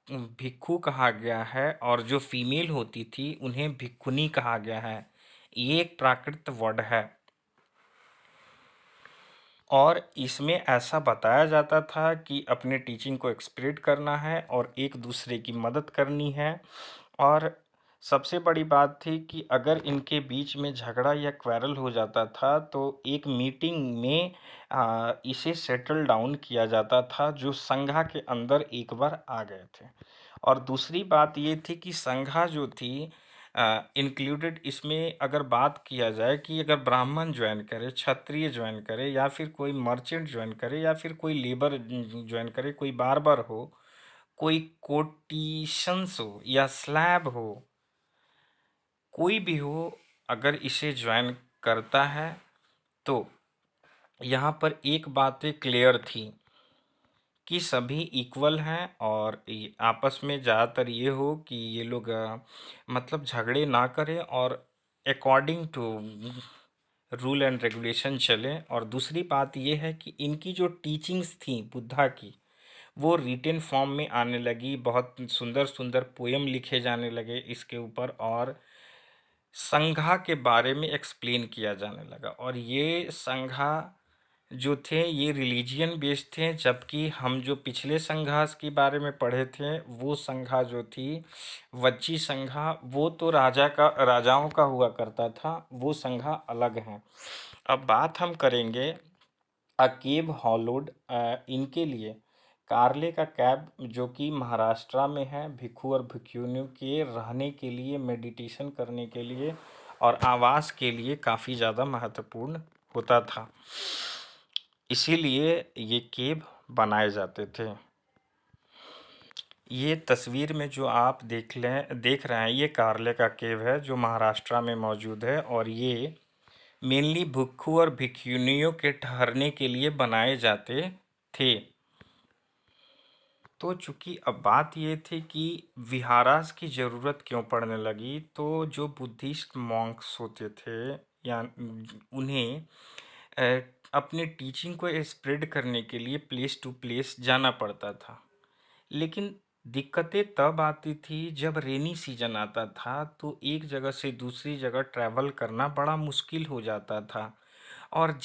भिक्खु कहा गया है और जो फीमेल होती थी उन्हें भिक्खुनी कहा गया है। ये एक प्राकृत वर्ड है और इसमें ऐसा बताया जाता था कि अपने टीचिंग को एक्सप्रेड करना है और एक दूसरे की मदद करनी है। और सबसे बड़ी बात थी कि अगर इनके बीच में झगड़ा या क्वेरल हो जाता था तो एक मीटिंग में इसे सेटल डाउन किया जाता था, जो संघा के अंदर एक बार आ गए थे। और दूसरी बात ये थी कि संघा जो थी इंक्लूडेड, इसमें अगर बात किया जाए कि अगर ब्राह्मण ज्वाइन करे, क्षत्रिय ज्वाइन करे या फिर कोई मर्चेंट ज्वाइन करे या फिर कोई लेबर ज्वाइन करे, कोई बार्बर हो, कोई कोटिशंस हो या स्लैब हो, कोई भी हो, अगर इसे ज्वाइन करता है तो यहाँ पर एक बातें क्लियर थी कि सभी इक्वल हैं और आपस में ज़्यादातर ये हो कि ये लोग मतलब झगड़े ना करें और according to rule and regulation चलें। और दूसरी बात ये है कि इनकी जो टीचिंग्स थी बुद्धा की, वो रिटन फॉर्म में आने लगी, बहुत सुंदर सुंदर पोयम लिखे जाने लगे इसके ऊपर, और संघा के बारे में एक्सप्लेन किया जाने लगा। और ये संघा जो थे ये रिलीजियन बेस्ड थे, जबकि हम जो पिछले संघास के बारे में पढ़े थे वो संघा जो थी वज्जी संघा, वो तो राजाओं का हुआ करता था, वो संघा अलग हैं। अब बात हम करेंगे अ केव हॉलोड इनके लिए। कार्ले का कैब जो कि महाराष्ट्र में है, भिक्षु और भिक्षुनियों के रहने के लिए, मेडिटेशन करने के लिए और आवास के लिए काफ़ी ज़्यादा महत्वपूर्ण होता था, इसीलिए ये केव बनाए जाते थे। ये तस्वीर में जो आप देख रहे हैं ये कार्ले का केव है जो महाराष्ट्र में मौजूद है, और ये मेनली भिक्षु और भिक्षुनियों के ठहरने के लिए बनाए जाते थे। तो चूंकि अब बात ये थी कि विहारास की ज़रूरत क्यों पड़ने लगी, तो जो बुद्धिस्ट मॉन्क्स होते थे या उन्हें अ, अपने टीचिंग को स्प्रेड करने के लिए प्लेस टू प्लेस जाना पड़ता था। लेकिन दिक्कतें तब आती थी जब रेनी सीजन आता था, तो एक जगह से दूसरी जगह ट्रैवल करना बड़ा मुश्किल हो जाता था। और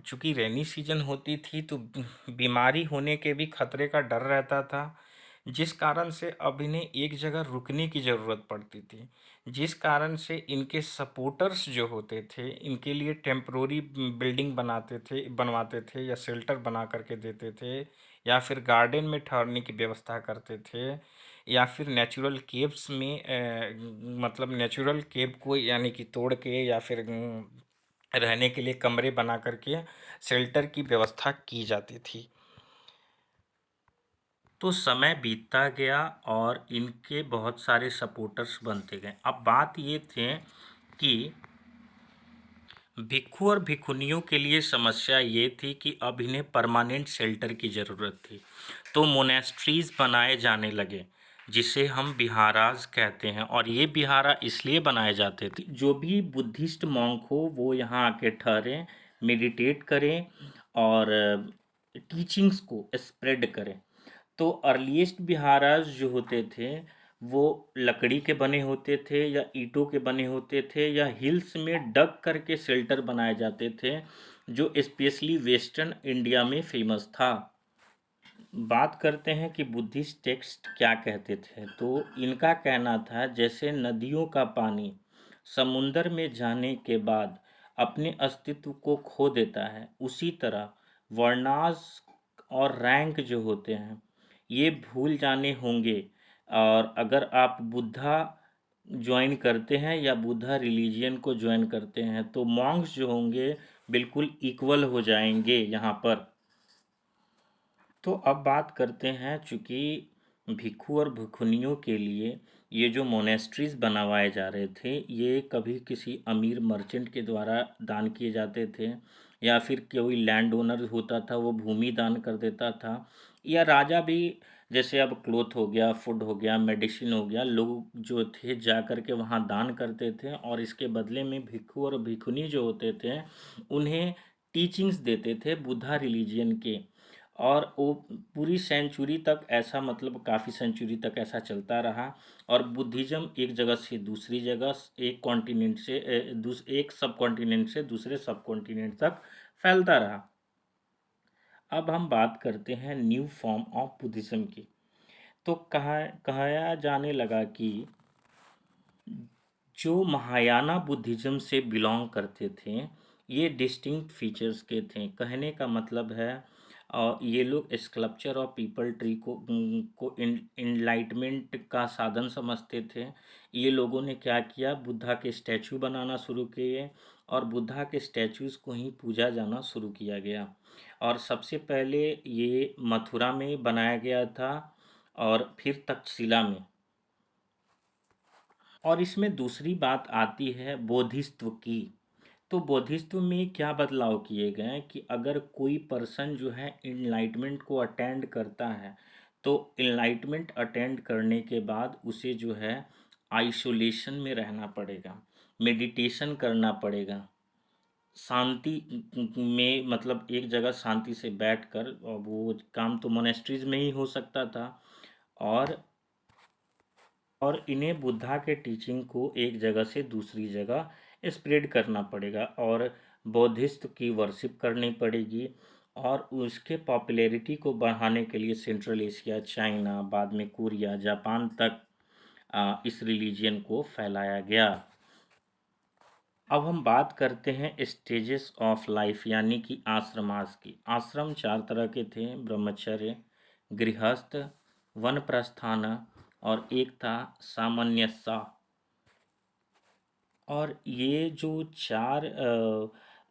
चूंकि रेनी सीजन होती थी तो बीमारी होने के भी खतरे का डर रहता था, जिस कारण से अब इन्हें एक जगह रुकने की ज़रूरत पड़ती थी, जिस कारण से इनके सपोर्टर्स जो होते थे इनके लिए टेम्परोरी बिल्डिंग बनवाते थे या शेल्टर बना करके देते थे, या फिर गार्डन में ठहरने की व्यवस्था करते थे, या फिर नेचुरल केव्स में मतलब नेचुरल केव को यानी कि तोड़ के या फिर रहने के लिए कमरे बना करके शेल्टर की व्यवस्था की जाती थी। तो समय बीतता गया और इनके बहुत सारे सपोर्टर्स बनते गए। अब बात ये थे कि भिक्षु और भिक्षुनियों के लिए समस्या ये थी कि अब इन्हें परमानेंट शेल्टर की ज़रूरत थी, तो मोनेस्ट्रीज बनाए जाने लगे जिसे हम बिहाराज कहते हैं। और ये बिहारा इसलिए बनाए जाते थे जो भी बुद्धिस्ट मॉन्क हो वो यहाँ आके ठहरें, मेडिटेट करें और टीचिंग्स को स्प्रेड करें। तो अर्लीस्ट बिहाराज जो होते थे वो लकड़ी के बने होते थे या ईंटों के बने होते थे या हिल्स में डग करके शेल्टर बनाए जाते थे, जो स्पेशली वेस्टर्न इंडिया में फेमस था। बात करते हैं कि बुद्धिस्ट टेक्स्ट क्या कहते थे, तो इनका कहना था जैसे नदियों का पानी समुंदर में जाने के बाद अपने अस्तित्व को खो देता है, उसी तरह वर्णास और रैंक जो होते हैं ये भूल जाने होंगे। और अगर आप बुद्धा ज्वाइन करते हैं या बुद्धा रिलीजियन को ज्वाइन करते हैं तो मॉन्क्स जो होंगे बिल्कुल इक्वल हो जाएंगे यहाँ पर। तो अब बात करते हैं, चूँकि भिक्षु और भिक्षुनियों के लिए ये जो मोनेस्ट्रीज बनवाए जा रहे थे ये कभी किसी अमीर मर्चेंट के द्वारा दान किए जाते थे, या फिर कोई लैंड ओनर होता था वो भूमि दान कर देता था, या राजा भी, जैसे अब क्लोथ हो गया, फूड हो गया, मेडिसिन हो गया, लोग जो थे जा कर के वहाँ दान करते थे और इसके बदले में भिक्षु और भिक्षुनी जो होते थे उन्हें टीचिंग्स देते थे बुद्धा रिलीजियन के। और वो पूरी सेंचुरी तक ऐसा, मतलब काफ़ी सेंचुरी तक ऐसा चलता रहा और बुद्धिज़्म एक जगह से दूसरी जगह, एक कॉन्टिनेंट से एक सब कॉन्टिनेंट से दूसरे सब कॉन्टिनेंट तक फैलता रहा। अब हम बात करते हैं न्यू फॉर्म ऑफ बुद्धिज़्म की। तो कहा जाने लगा कि जो महायाना बुद्धिज़्म से बिलोंग करते थे ये डिस्टिंक्ट फीचर्स के थे। कहने का मतलब है ये लोग स्कल्पचर और पीपल ट्री को इनलाइटमेंट का साधन समझते थे। ये लोगों ने क्या किया, बुद्धा के स्टैचू बनाना शुरू किए और बुद्धा के स्टैचूज़ को ही पूजा जाना शुरू किया गया। और सबसे पहले ये मथुरा में बनाया गया था और फिर तक्षशिला में। और इसमें दूसरी बात आती है बोधिसत्व की। तो बौद्धिज्म में क्या बदलाव किए गए हैं कि अगर कोई पर्सन जो है इनलाइटमेंट को अटेंड करता है, तो इनलाइटमेंट अटेंड करने के बाद उसे जो है आइसोलेशन में रहना पड़ेगा, मेडिटेशन करना पड़ेगा, शांति में, मतलब एक जगह शांति से बैठकर। और वो काम तो मोनेस्ट्रीज में ही हो सकता था। और इन्हें बुद्धा के टीचिंग को एक जगह से दूसरी जगह स्प्रेड करना पड़ेगा, और बौद्धिस्ट की वर्शिप करनी पड़ेगी। और उसके पॉपुलैरिटी को बढ़ाने के लिए सेंट्रल एशिया, चाइना, बाद में कोरिया, जापान तक इस रिलीजियन को फैलाया गया। अब हम बात करते हैं स्टेजेस ऑफ लाइफ, यानी कि आश्रमास की। आश्रम चार तरह के थे: ब्रह्मचर्य, गृहस्थ, वनप्रस्थान, और एक था सामन्यसा। और ये जो चार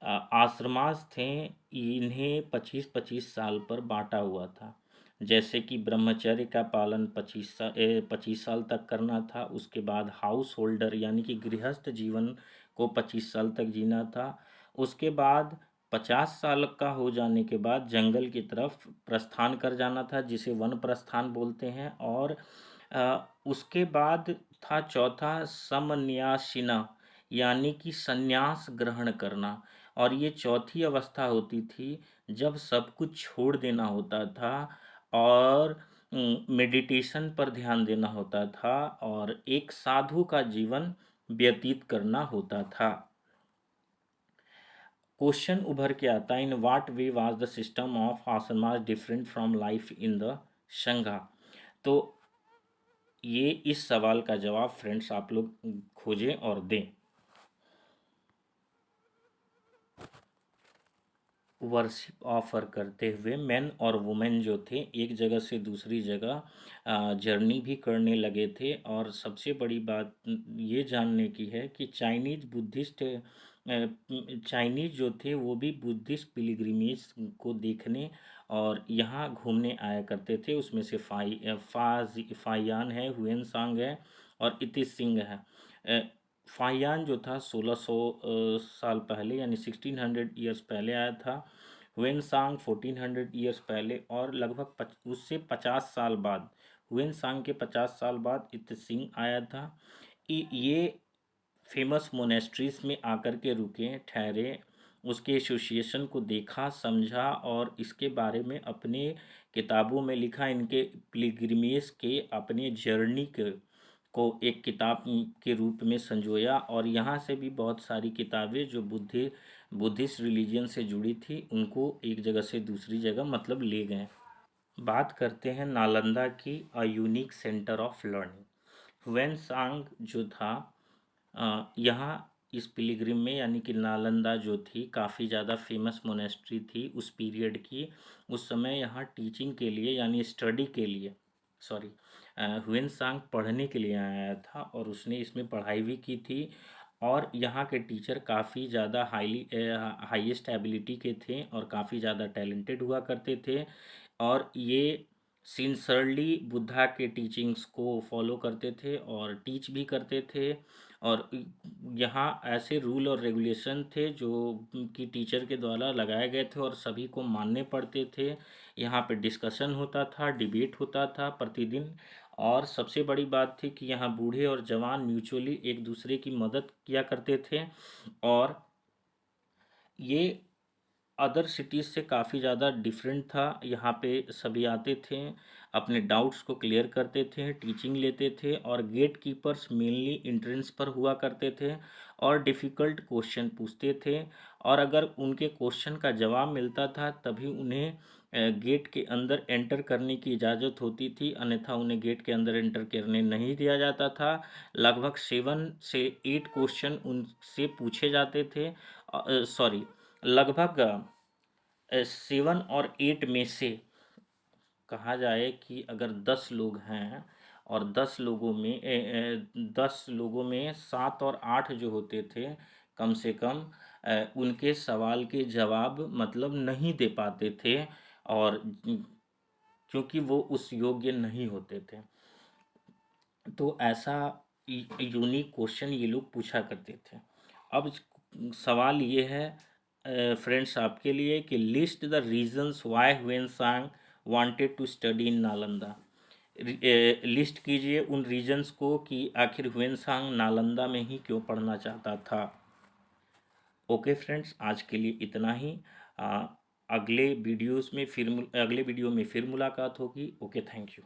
आश्रमास थे, इन्हें 25-25 साल पर बांटा हुआ था। जैसे कि ब्रह्मचर्य का पालन 25 साल तक करना था। उसके बाद हाउस होल्डर यानी कि गृहस्थ जीवन को 25 साल तक जीना था। उसके बाद 50 साल का हो जाने के बाद जंगल की तरफ प्रस्थान कर जाना था, जिसे वन प्रस्थान बोलते हैं। और उसके बाद था चौथा समन्यासिना, यानी कि संन्यास ग्रहण करना। और ये चौथी अवस्था होती थी जब सब कुछ छोड़ देना होता था और मेडिटेशन पर ध्यान देना होता था और एक साधु का जीवन व्यतीत करना होता था। क्वेश्चन उभर के आता है, in what way was the system of ashramas different from life in the sangha. तो ये इस सवाल का जवाब फ्रेंड्स आप लोग खोजें और दें। वर्शिप ऑफर करते हुए मैन और वुमेन जो थे एक जगह से दूसरी जगह जर्नी भी करने लगे थे। और सबसे बड़ी बात ये जानने की है कि चाइनीज जो थे वो भी बुद्धिस्ट पिलग्रिमेज को देखने और यहाँ घूमने आया करते थे। उसमें से फाइयान है, हुएनसांग है और इति सिंह है। फाहियान जो था 1600 साल पहले यानी 1600 ईयर्स पहले आया था। हुएनसांग 1400 ईयर्स पहले, और लगभग उससे 50 साल बाद, हुएनसांग के 50 साल बाद इत्सिंग आया था। ये फेमस मोनेस्ट्रीज में आकर के रुके, ठहरे, उसके एसोसिएशन को देखा, समझा और इसके बारे में अपने किताबों में लिखा। इनके पिलग्रिमेज के अपने जर्नी को एक किताब के रूप में संजोया। और यहाँ से भी बहुत सारी किताबें जो बुद्धिस्ट रिलीजन से जुड़ी थी उनको एक जगह से दूसरी जगह मतलब ले गए। बात करते हैं नालंदा की, a unique centre of learning. Hiuen Tsang जो था यहाँ इस पिलग्रिम में, यानी कि नालंदा जो थी काफ़ी ज़्यादा फेमस मोनेस्ट्री थी उस पीरियड की। उस समय यहाँ टीचिंग के लिए यानी स्टडी के लिए, सॉरी, हुएनसांग पढ़ने के लिए आया था और उसने इसमें पढ़ाई भी की थी। और यहाँ के टीचर काफ़ी ज़्यादा हाईएस्ट एबिलिटी के थे और काफ़ी ज़्यादा टैलेंटेड हुआ करते थे। और ये सिंसरली बुद्धा के टीचिंग्स को फॉलो करते थे और टीच भी करते थे। और यहाँ ऐसे रूल और रेगुलेशन थे जो कि टीचर के द्वारा लगाए गए थे और सभी को मानने पड़ते थे। यहाँ पे डिस्कशन होता था, डिबेट होता था प्रतिदिन। और सबसे बड़ी बात थी कि यहाँ बूढ़े और जवान म्यूचुअली एक दूसरे की मदद किया करते थे। और ये अदर सिटीज़ से काफ़ी ज़्यादा डिफरेंट था। यहाँ पे सभी आते थे, अपने डाउट्स को क्लियर करते थे, टीचिंग लेते थे। और गेट कीपर्स मेनली एंट्रेंस पर हुआ करते थे और डिफ़िकल्ट क्वेश्चन पूछते थे। और अगर उनके क्वेश्चन का जवाब मिलता था तभी उन्हें गेट के अंदर एंटर करने की इजाज़त होती थी, अन्यथा उन्हें गेट के अंदर एंटर करने नहीं दिया जाता था। लगभग 7 से 8 क्वेश्चन उनसे पूछे जाते थे। सॉरी, लगभग 7 और 8 में से कहा जाए कि अगर 10 लोग हैं और 10 लोगों में 7 और 8 जो होते थे, कम से कम उनके सवाल के जवाब मतलब नहीं दे पाते थे। और क्योंकि वो उस योग्य नहीं होते थे, तो ऐसा यूनिक क्वेश्चन ये लोग पूछा करते थे। अब सवाल ये है फ्रेंड्स आपके लिए कि list the reasons why Hiuen Tsang wanted to study in Nalanda. List कीजिए उन रीजंस को कि आखिर ह्वेनसांग नालंदा में ही क्यों पढ़ना चाहता था। ओके फ्रेंड्स, आज के लिए इतना ही। अगले वीडियो में फिर मुलाकात होगी। Okay, thank you.